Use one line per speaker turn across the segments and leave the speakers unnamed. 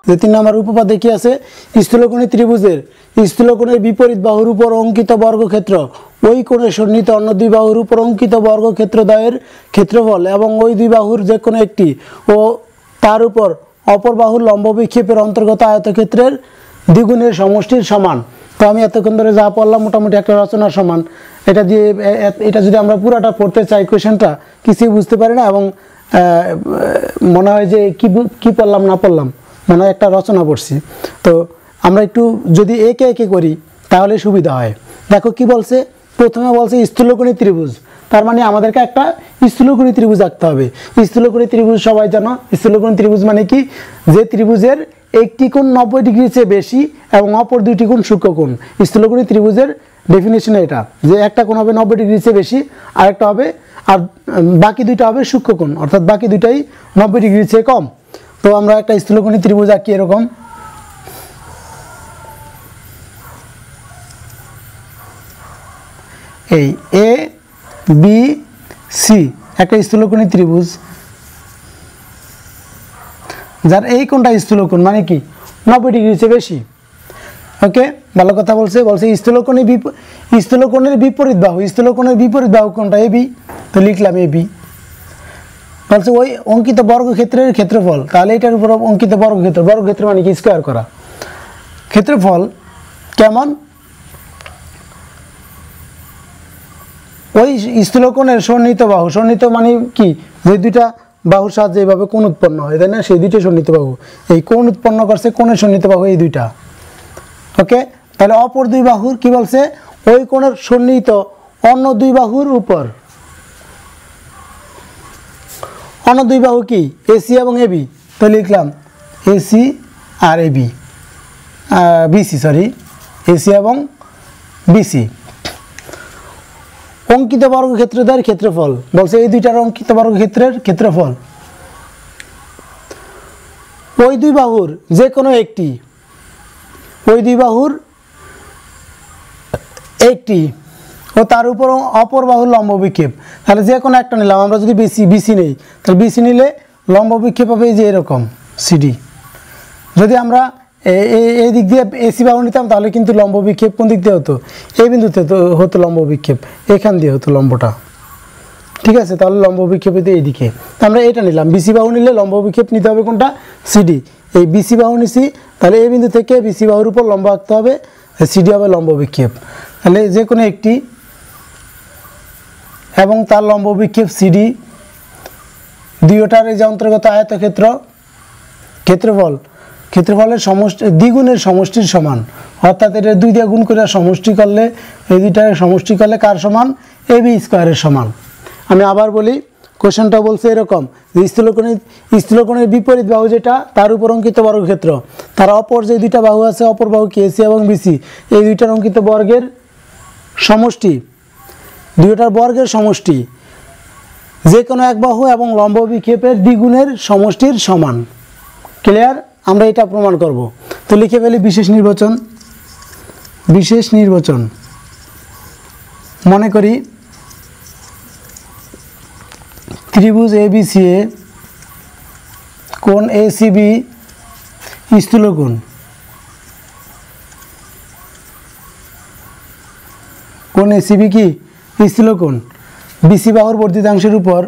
যে 3 নম্বর উপপাদ্যে কি আছে স্থূলকোণী ত্রিভুজের স্থূলকোণের বিপরীত বাহুর উপর অঙ্কিত বর্গক্ষেত্র ওই কোণের সন্নিহিত অন্য দুই বাহুর উপর অঙ্কিত বর্গক্ষেত্রদ্বয়ের ক্ষেত্রফল এবং ওই দুই বাহুর যে কোনো একটি ও তার উপর অপর বাহুর লম্ব বিক্ষেপের অন্তর্গত আয়তক্ষেত্রের দ্বিগুণের সমষ্টির সমান। তো আমি এতক্ষণ ধরে যা পড়লাম মোটামুটি একটা রচনার সমান। এটা দিয়ে এটা যদি আমরা পুরাটা পড়তে চাই কোয়েশ্চেনটা কিছুই বুঝতে পারি না এবং মনে হয় যে কি পড়লাম না পড়লাম, মনে হয় একটা রচনা পড়ছি। তো আমরা একটু যদি একে একে করি তাহলে সুবিধা হয়। দেখো কি বলছে, প্রথমে বলছে স্থূলকোণী ত্রিভুজ, তার মানে আমাদেরকে একটা স্থূলকোণী ত্রিভুজ আঁকতে হবে। স্থূলকোণী ত্রিভুজ সবাই জানো, স্থূলকোণী ত্রিভুজ মানে কি, যে ত্রিভুজের একটি কোণ 90 ডিগ্রির চেয়ে বেশি এবং অপর দুইটি কোণ সূক্ষ্মকোণ। স্থূলকোণী ত্রিভুজের ডেফিনেশন এটা, যে একটা কোণ হবে 90 ডিগ্রির চেয়ে বেশি, আরেকটা হবে আর বাকি দুইটা হবে সূক্ষ্মকোণ, অর্থাৎ বাকি দুইটাই 90 ডিগ্রির চেয়ে কম। তো আমরা একটা স্থূলকোণী ত্রিভুজ আঁকি এরকম, এই এ বি সি একটা স্থূলকোণী ত্রিভুজ, যার এই কোণটা স্থূলকোণ মানে কি 90 ডিগ্রির চেয়ে বেশি। ওকে, ভালো কথা বলছে স্থূলকোণের বিপরীত বাহু, স্থূলকোণের বিপরীত বাহু কোণটা এ বি, তো লিখলাম এ বি। বলছে ওই অঙ্কিত বর্গক্ষেত্রের ক্ষেত্রফল, তাহলে এটার উপর অঙ্কিত বর্গক্ষেত্র মানে কি স্কোয়ার করা, ক্ষেত্রফল কেমন, ওই স্থূলকোণের সন্নিহিত বাহু, সন্নিহিত মানে কি, যে দুইটা বাহুর সাহায্যে এইভাবে কোণ উৎপন্ন হয় তাই না, সেই দুইটা সন্নিহিত বাহু, এই কোণ উৎপন্ন করছে কোণের সন্নিহিত বাহু এই দুইটা। ওকে, তাহলে অপর দুই বাহুর কি বলছে, ওই কোণের সন্নিহিত অন্য দুই বাহুর উপর, অন্য দুই বাহু কি এসি এবং এবি, তো লিখলাম এসি আর এবি, বিসি সরি, এসি এবং বিসি। অঙ্কিত বর্গক্ষেত্রদ্বয়ের ক্ষেত্রফল বলছে এই দুইটার অঙ্কিত বর্গক্ষেত্রের ক্ষেত্রফল, ওই দুই বাহুর যে কোনো একটি, ওই দুই বাহুর একটি ও তার উপর অপর বাহুর লম্ব বিক্ষেপ, তাহলে যে কোনো একটা নিলাম, আমরা যদি বিসি নেই তাহলে বিসি নিলে লম্ব বিক্ষেপ হবে এই যে এরকম সিডি। যদি আমরা এই দিক দিয়ে এসি বাহু নিতাম তাহলে কিন্তু লম্ব বিক্ষেপ কোন দিক দিয়ে হতো, এই বিন্দুতে তো হতো লম্ব বিক্ষেপ, এখান দিয়ে হতো লম্বটা, ঠিক আছে, তাহলে লম্ব বিক্ষেপ হতো এইদিকে। আমরা এটা নিলাম, বিসি বাহু নিলে লম্ব বিক্ষেপ নিতে হবে কোনটা, সিডি। এই বিসি বাহু নিছি, তাহলে এই বিন্দু থেকে বিসি বাহুর উপর লম্ব আঁকতে হবে, সিডি হবে লম্ব বিক্ষেপ। তাহলে যে কোনো একটি এবং তার লম্ব বিক্ষেপ সিডি, দুইটার এই যে অন্তর্গত আয়তক্ষেত্র ক্ষেত্রফলের সমষ্টি দ্বিগুণের সমষ্টির সমান, অর্থাৎ এটা দুই দিয়ে গুণ করে সমষ্টি করলে, এই দুইটার সমষ্টি করলে কার সমান, এ বি স্কোয়ারের সমান। আমি আবার বলি, কোশ্চেনটা বলছে এরকম, যে স্থূলকোণের বিপরীত বাহু যেটা, তার উপর অঙ্কিত বর্গক্ষেত্র, তার অপর যে দুইটা বাহু আছে, অপর বাহু কি এসি এবং বিসি, এই দুইটার অঙ্কিত বর্গের সমষ্টি, দুইটার বর্গের সমষ্টি যে কোনো এক বাহু এবং লম্ব বিক্ষেপের দ্বিগুণের সমষ্টির সমান। ক্লিয়ার? আমরা এটা প্রমাণ করব। তো লিখে ফেলি বিশেষ নির্বাচন। মনে করি ত্রিভুজ এবিসিএ কোণ এসিবি স্থূলকোণ, কোণ এসিবি কি স্থূলকোণ, বিসি বাহুর বর্ধিতাংশের উপর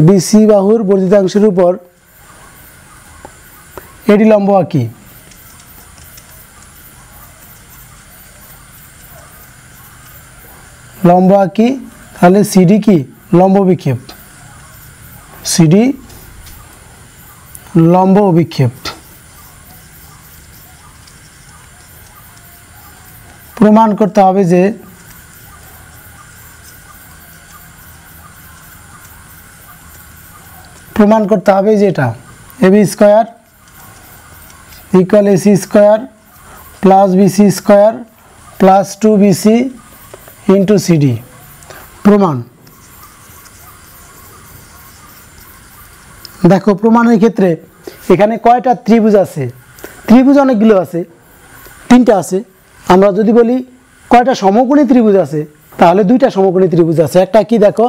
বিসি বাহুর বর্ধিতাংশের উপর এটি লম্ব আঁকি, তাহলে সিডি কি লম্ব বিক্ষেপ, সিডি লম্ব বিক্ষেপ। প্রমাণ করতে হবে যে এটা AB square equal AC square plus BC square plus 2bc into CD. প্রমাণ দেখো, প্রমাণের ক্ষেত্রে এখানে কয়টা ত্রিভুজ আছে, ত্রিভুজ অনেকগুলো আছে, তিনটা আছে। আমরা যদি বলি কয়টা সমকোণী ত্রিভুজ আছে, তাহলে দুইটা সমকোণী ত্রিভুজ আছে। একটা কি দেখো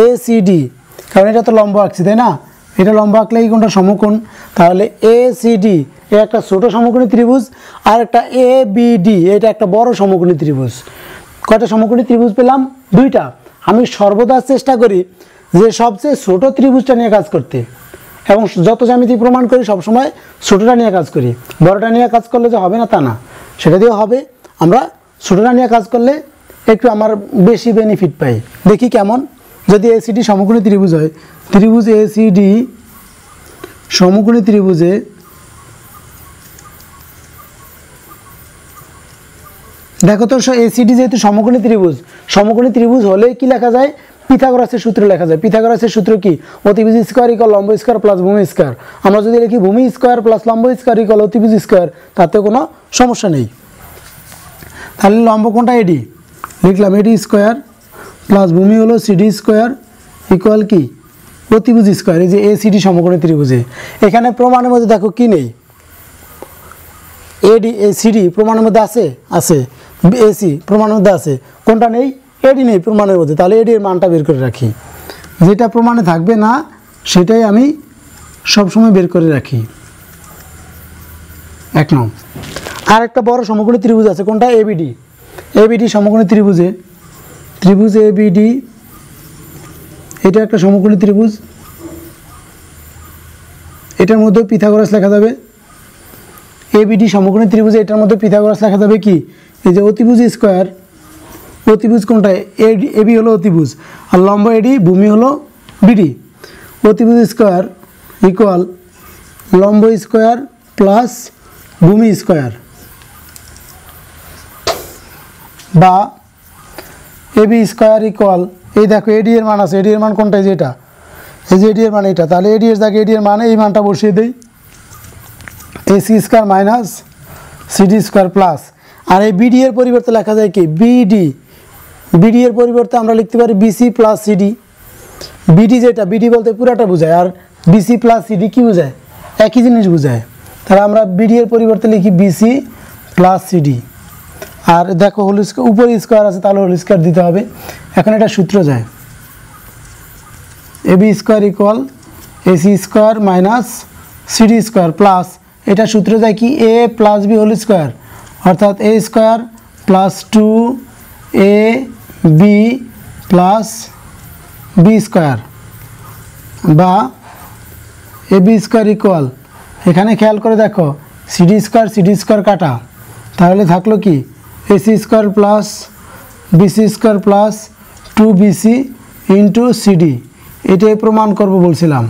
ACD, কারণ এটা তো লম্ব আঁকছি তাই না, এটা লম্ব আঁকলে এই কোনটা সমকোণ, তাহলে ACD এটা একটা ছোট সমকোণী ত্রিভুজ, আর একটা ABD এটা একটা বড় সমকোণী ত্রিভুজ। কয়টা সমকোণী ত্রিভুজ পেলাম? দুইটা। আমি সর্বদা চেষ্টা করি যে সবচেয়ে ছোট ত্রিভুজটা নিয়ে কাজ করতে, এবং যত জ্যামিতি প্রমাণ করি সবসময় ছোটটা নিয়ে কাজ করি। বড়টা নিয়ে কাজ করলে যে হবে না তা না, সেটা দিয়েও হবে। আমরা ছোটটা নিয়ে কাজ করলে একটু আমার বেশি বেনিফিট পাই। দেখি কেমন। যদি ACD সমকোণী ত্রিভুজ হয়, ত্রিভুজ ACD সমকোণী ত্রিভুজে দেখো তো ACD যেহেতু সমকোণী ত্রিভুজ হলে কি লেখা যায়? পিথাগোরাসের সূত্র লেখা যায়। পিথাগোরাসের সূত্র কি? অতিভুজ স্কয়ার ইকুয়াল লম্ব স্কয়ার প্লাস ভূমি স্কয়ার। আমরা যদি লিখি ভূমি স্কয়ার প্লাস লম্ব স্কয়ার ইকুয়াল অতিভুজ স্কয়ার, তাতে কোনো সমস্যা নেই। তাহলে লম্ব কোনটা? AD লিখলাম, AD স্কয়ার প্লাস ভূমি হলো CD স্কয়ার ইকুয়াল কি? অতিভুজ স্কয়ার। এই যে ACD সমকোণী ত্রিভুজে এখানে প্রমাণের মধ্যে দেখো কি নেই? ACD প্রমাণের মধ্যে আছে, AC প্রমাণের মধ্যে আছে, কোনটা নেই? AD নেই প্রমাণের মধ্যে। তাহলে AD এর মানটা বের করে রাখি, যেটা প্রমাণে থাকবে না সেটাই আমি সবসময় বের করে রাখি। 1 নং। আর একটা বড় সমকোণী ত্রিভুজ আছে, কোনটা? ABD সমকোণী ত্রিভুজ ABD এটা একটা সমকোণী ত্রিভুজ, এটার মধ্যে পিথাগোরাস লেখা যাবে। ABD সমকোণী ত্রিভুজে এটার মধ্যে পিথাগোরাস লেখা যাবে কি? এই যে অতিভুজ স্কয়ার, অতিভুজ কোনটা? AB হলো অতিভুজ, আর লম্ব AD, ভূমি হলো BD। অতিভুজ স্কয়ার ইকুয়াল লম্ব স্কয়ার প্লাস ভূমি স্কয়ার, বা AB স্কয়ার ইকুয়াল, এই দেখো AD এর মান আছে, AD এর মান কোনটা? এই যে এটা, এই যে AD এর মান এটা। তাহলে AD এর জায়গায় AD এর মান, এই মানটা বসিয়ে দেই, AC square minus CD square plus, আর এই BD এর পরিবর্তে লেখা যায় কি? BD এর পরিবর্তে আমরা লিখতে পারি BC প্লাস CD। BD যেটা, BD বলতে পুরাটা বোঝায়, আর BC প্লাস CD কি বোঝায়? একই জিনিস বোঝায়। তাহলে আমরা BD এর পরিবর্তে লিখি BC প্লাস CD। আর দেখো হোল স্কয়ার, উপরে স্কয়ার আছে, তাহলে হোল স্কয়ার দিতে হবে। এখন এটা সূত্র যায়, AB square equal AC square minus CD square plus, এটা সূত্র যায় কি? A plus B whole square, অর্থাৎ A square plus 2AB plus B square, বা AB স্কয়ার ইকুয়াল, এখানে খেয়াল করে দেখো CD স্কয়ার কাটা, তাহলে থাকলো কি? AC square plus BC square plus 2BC into CD। এটাই প্রমাণ করব বলছিলাম।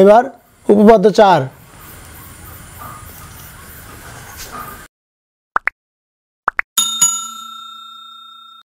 এবার উপপাদ্য 4